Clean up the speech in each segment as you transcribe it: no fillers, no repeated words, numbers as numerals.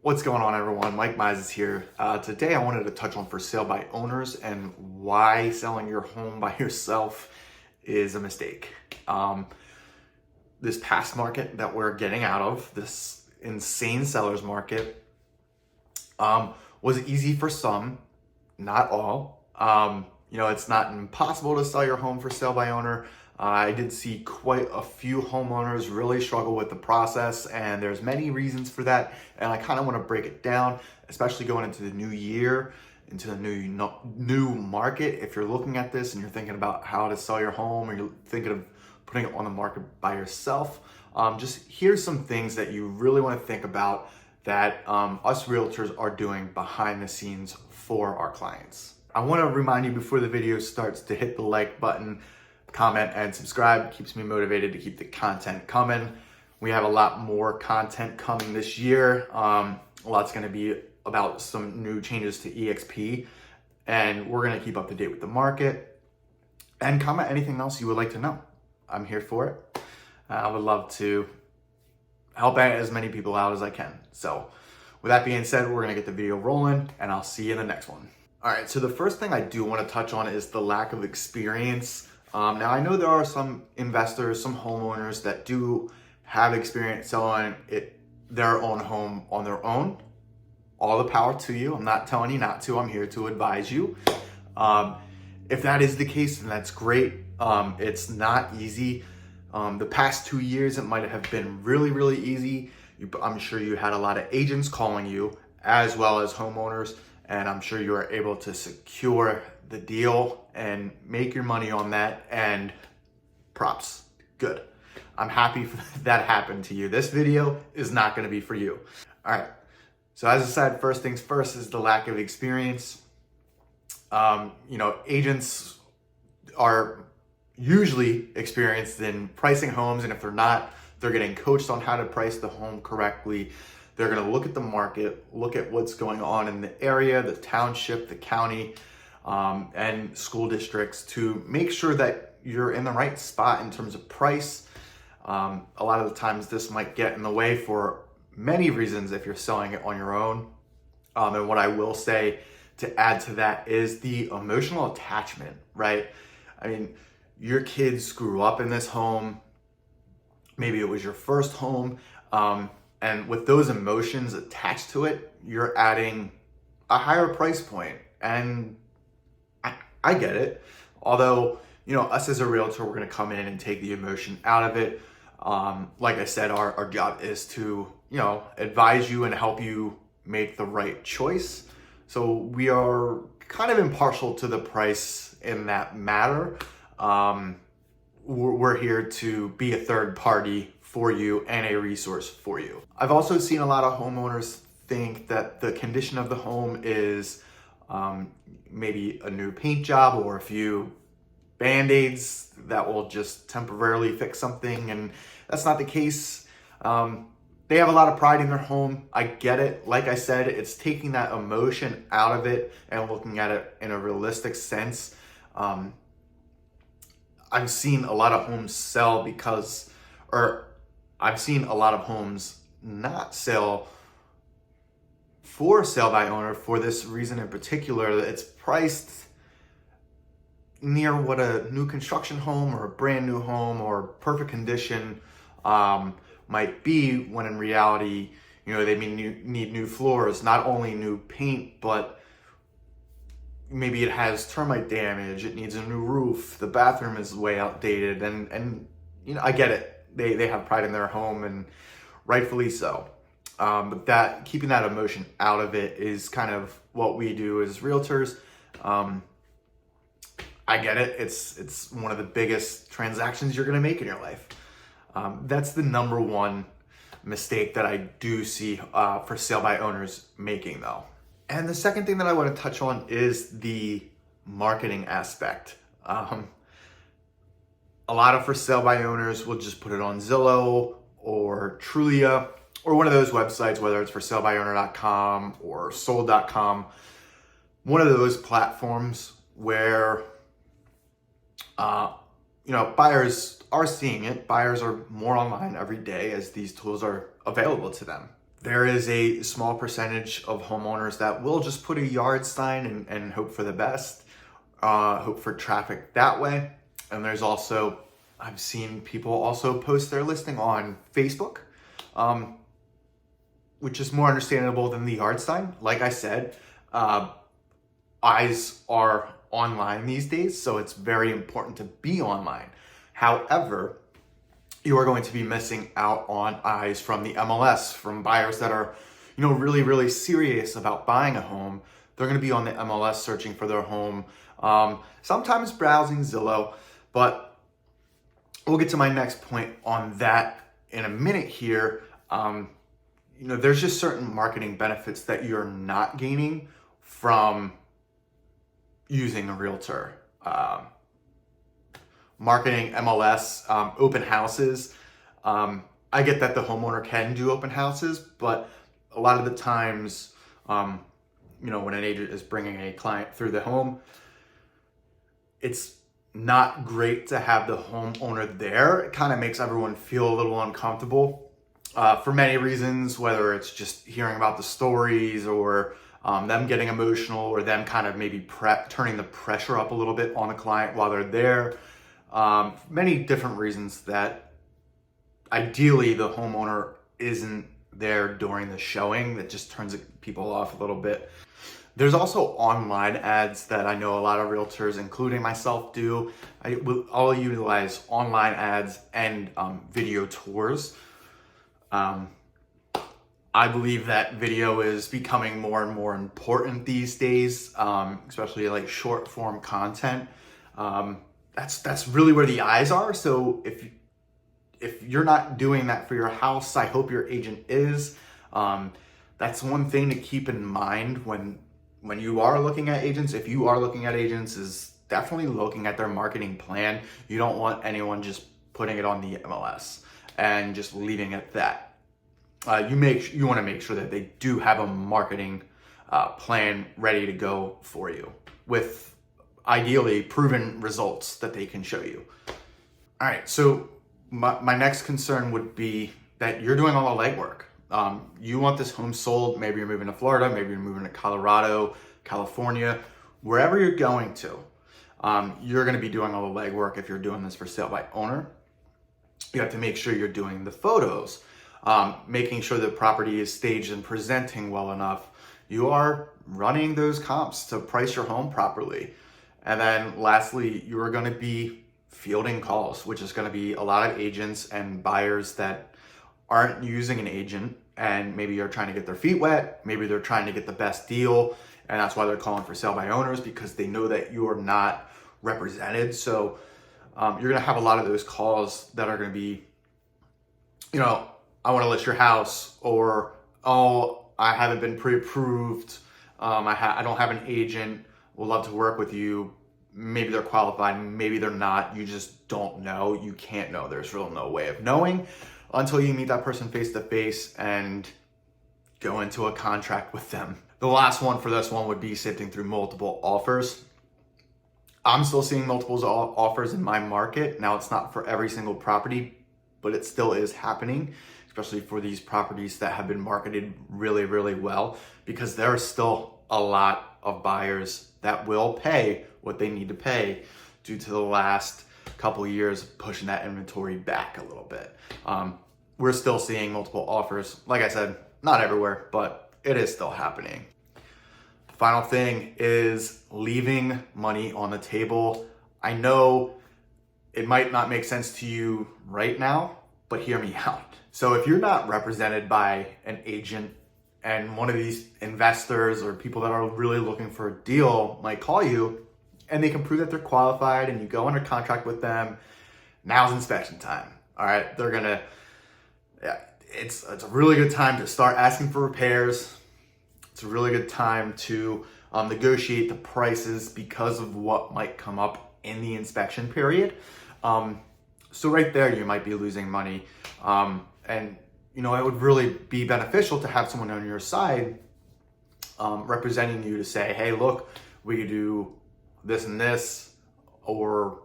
What's going on, everyone? Mike.mizas here. Today I wanted to touch on for sale by owners and why selling your home by yourself is a mistake. This past market that we're getting out of, this insane seller's market, was easy for some, not all. It's not impossible to sell your home for sale by owner. I did see quite a few homeowners really struggle with the process, and there's many reasons for that. And I kind of want to break it down, especially going into the new year, into the new market. If you're looking at this and you're thinking about how to sell your home, or you're thinking of putting it on the market by yourself, just here's some things that you really want to think about that us realtors are doing behind the scenes for our clients. I want to remind you before the video starts to hit the like button, comment, and subscribe. Keeps me motivated to keep the content coming. We have a lot more content coming this year. A lot's going to be about some new changes to EXP, and we're going to keep up to date with the market. And comment anything else you would like to know. I'm here for it. I would love to help out as many people out as I can. So with that being said, we're going to get the video rolling, and I'll see you in the next one. All right, so the first thing I do want to touch on is the lack of experience. Now, I know there are some investors, some homeowners that do have experience selling their own home on their own. All the power to you. I'm not telling you not to. I'm here to advise you. If that is the case, then that's great. It's not easy. The past 2 years, it might have been really, really easy. I'm sure you had a lot of agents calling you as well as homeowners, and I'm sure you were able to secure the deal and make your money on that, and props. Good. I'm happy that happened to you. This video is not going to be for you. All right. So as I said, first things first is the lack of experience. Agents are usually experienced in pricing homes, and if they're not, they're getting coached on how to price the home correctly. They're going to look at the market, look at what's going on in the area, the township, the county, and school districts to make sure that you're in the right spot in terms of price. A lot of the times this might get in the way for many reasons if you're selling it on your own. And what I will say to add to that is the emotional attachment, right? I mean, your kids grew up in this home. Maybe it was your first home. And with those emotions attached to it, you're adding a higher price point. And I get it. Although, us as a realtor, we're going to come in and take the emotion out of it. Like I said, our job is to, advise you and help you make the right choice. So we are kind of impartial to the price in that matter. We're here to be a third party for you and a resource for you. I've also seen a lot of homeowners think that the condition of the home is maybe a new paint job or a few band-aids that will just temporarily fix something, and that's not the case. They have a lot of pride in their home. I get it. Like I said, it's taking that emotion out of it and looking at it in a realistic sense. I've seen a lot of homes sell I've seen a lot of homes not sell for sale by owner for this reason in particular, that it's priced near what a new construction home or a brand new home or perfect condition might be, when in reality, they need new floors, not only new paint, but maybe it has termite damage, it needs a new roof, the bathroom is way outdated, and I get it. They have pride in their home, and rightfully so. But keeping that emotion out of it is kind of what we do as realtors. I get it. It's one of the biggest transactions you're going to make in your life. That's the number one mistake that I do see for sale by owners making, though. And the second thing that I want to touch on is the marketing aspect. A lot of for sale by owners will just put it on Zillow or Trulia or one of those websites, whether it's for salebyowner.com or sold.com, one of those platforms where buyers are seeing it. Buyers are more online every day as these tools are available to them. there is a small percentage of homeowners that will just put a yard sign and hope for the best, hope for traffic that way. And there's also, I've seen people also post their listing on Facebook, which is more understandable than the yard sign. Like I said, eyes are online these days, so it's very important to be online. However, you are going to be missing out on eyes from the MLS, from buyers that are, really, really serious about buying a home. They're going to be on the MLS searching for their home, sometimes browsing Zillow, but we'll get to my next point on that in a minute here. There's just certain marketing benefits that you're not gaining from using a realtor. Marketing MLS, open houses. I get that the homeowner can do open houses, but a lot of the times, when an agent is bringing a client through the home, it's not great to have the homeowner there. It kind of makes everyone feel a little uncomfortable for many reasons, whether it's just hearing about the stories or them getting emotional, or them kind of maybe turning the pressure up a little bit on a client while they're there. Many different reasons that ideally the homeowner isn't there during the showing. That just turns people off a little bit. There's also online ads that I know a lot of realtors, including myself, do. I'll utilize online ads and video tours. I believe that video is becoming more and more important these days, especially like short form content. That's really where the eyes are. So if you're not doing that for your house, I hope your agent is. That's one thing to keep in mind when you are looking at agents. If you are looking at agents, is definitely looking at their marketing plan. You don't want anyone just putting it on the MLS and just leaving it at that. You want to make sure that they do have a marketing plan ready to go for you with ideally proven results that they can show you. All right, so my next concern would be that you're doing all the legwork. You want this home sold. Maybe you're moving to Florida, maybe you're moving to Colorado, California, wherever you're going to. You're going to be doing all the legwork. If you're doing this for sale by owner, you have to make sure you're doing the photos, making sure the property is staged and presenting well enough. You are running those comps to price your home properly. And then lastly, you are going to be fielding calls, which is going to be a lot of agents and buyers that aren't using an agent, and maybe you're trying to get their feet wet. Maybe they're trying to get the best deal, and that's why they're calling for sale by owners, because they know that you are not represented. So you're going to have a lot of those calls that are going to be, I want to list your house, or, oh, I haven't been pre-approved. I don't have an agent. Would love to work with you. Maybe they're qualified, maybe they're not. You just don't know. You can't know. There's really no way of knowing until you meet that person face to face and go into a contract with them. The last one for this one would be sifting through multiple offers. I'm still seeing multiple offers in my market. Now, it's not for every single property, but it still is happening, especially for these properties that have been marketed really, really well, because there are still a lot of buyers that will pay what they need to pay due to the last couple of years pushing that inventory back a little bit. We're still seeing multiple offers. Like I said, not everywhere, but it is still happening. Final thing is leaving money on the table. I know it might not make sense to you right now, but hear me out. So if you're not represented by an agent, and one of these investors or people that are really looking for a deal might call you, and they can prove that they're qualified, and you go under contract with them, now's inspection time. All right, it's a really good time to start asking for repairs. It's a really good time to negotiate the prices because of what might come up in the inspection period. So right there, you might be losing money. And it would really be beneficial to have someone on your side representing you to say, hey, look, we could do this and this, or,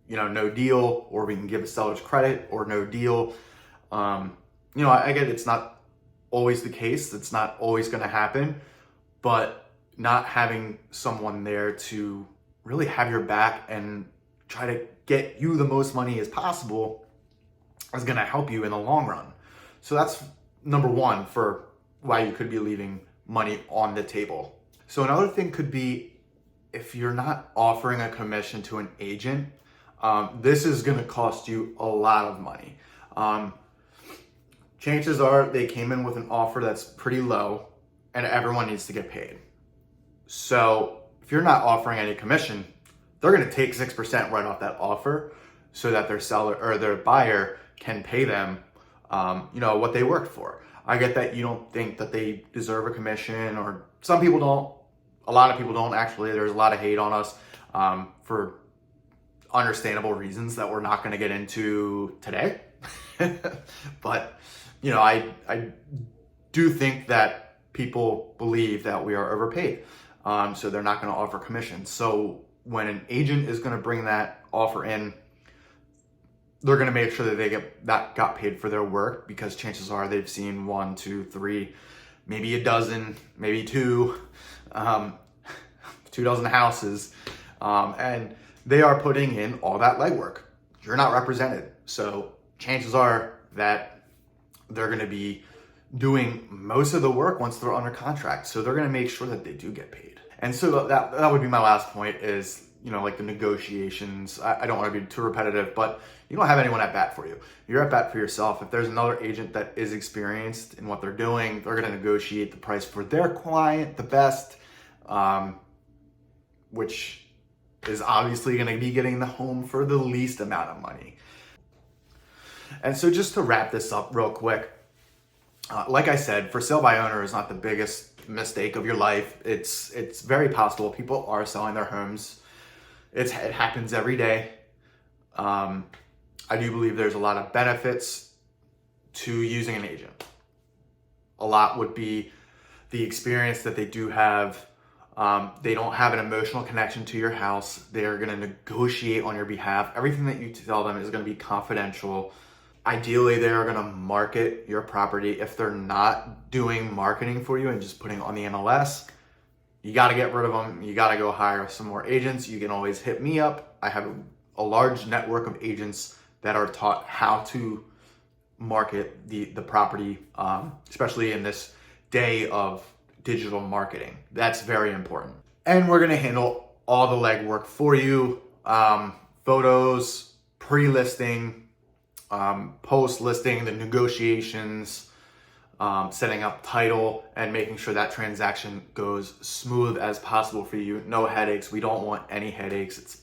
no deal, or we can give a seller's credit, or no deal. I get it's not always the case. It's not always going to happen, but not having someone there to really have your back and try to get you the most money as possible is going to help you in the long run. So that's number one for why you could be leaving money on the table. So another thing could be if you're not offering a commission to an agent, this is going to cost you a lot of money. Chances are they came in with an offer that's pretty low and everyone needs to get paid. So if you're not offering any commission, they're going to take 6% right off that offer so that their seller or their buyer can pay them, what they worked for. I get that you don't think that they deserve a commission, or some people don't. A lot of people don't actually. There's a lot of hate on us for understandable reasons that we're not going to get into today. But, I do think that people believe that we are overpaid. So they're not going to offer commission. So when an agent is going to bring that offer in, they're going to make sure that they got paid for their work, because chances are they've seen 1, 2, 3, maybe a dozen, maybe 2 dozen houses, and they are putting in all that legwork. You're not represented, so chances are that they're going to be doing most of the work once they're under contract. So they're going to make sure that they do get paid. And so that would be my last point is, like the negotiations. I don't want to be too repetitive, but you don't have anyone at bat for you. You're at bat for yourself. If there's another agent that is experienced in what they're doing, they're going to negotiate the price for their client the best, which is obviously going to be getting the home for the least amount of money. And so just to wrap this up real quick, like I said, for sale by owner is not the biggest mistake of your life. It's very possible people are selling their homes. It happens every day. I do believe there's a lot of benefits to using an agent. A lot would be the experience that they do have. They don't have an emotional connection to your house. They're going to negotiate on your behalf. Everything that you tell them is going to be confidential. Ideally, they are going to market your property. If they're not doing marketing for you and just putting it on the MLS, you got to get rid of them. You got to go hire some more agents. You can always hit me up. I have a large network of agents that are taught how to market the property, especially in this day of digital marketing. That's very important. And we're going to handle all the legwork for you. Photos, pre-listing, post-listing, the negotiations, setting up title, and making sure that transaction goes smooth as possible for you. No headaches. We don't want any headaches. It's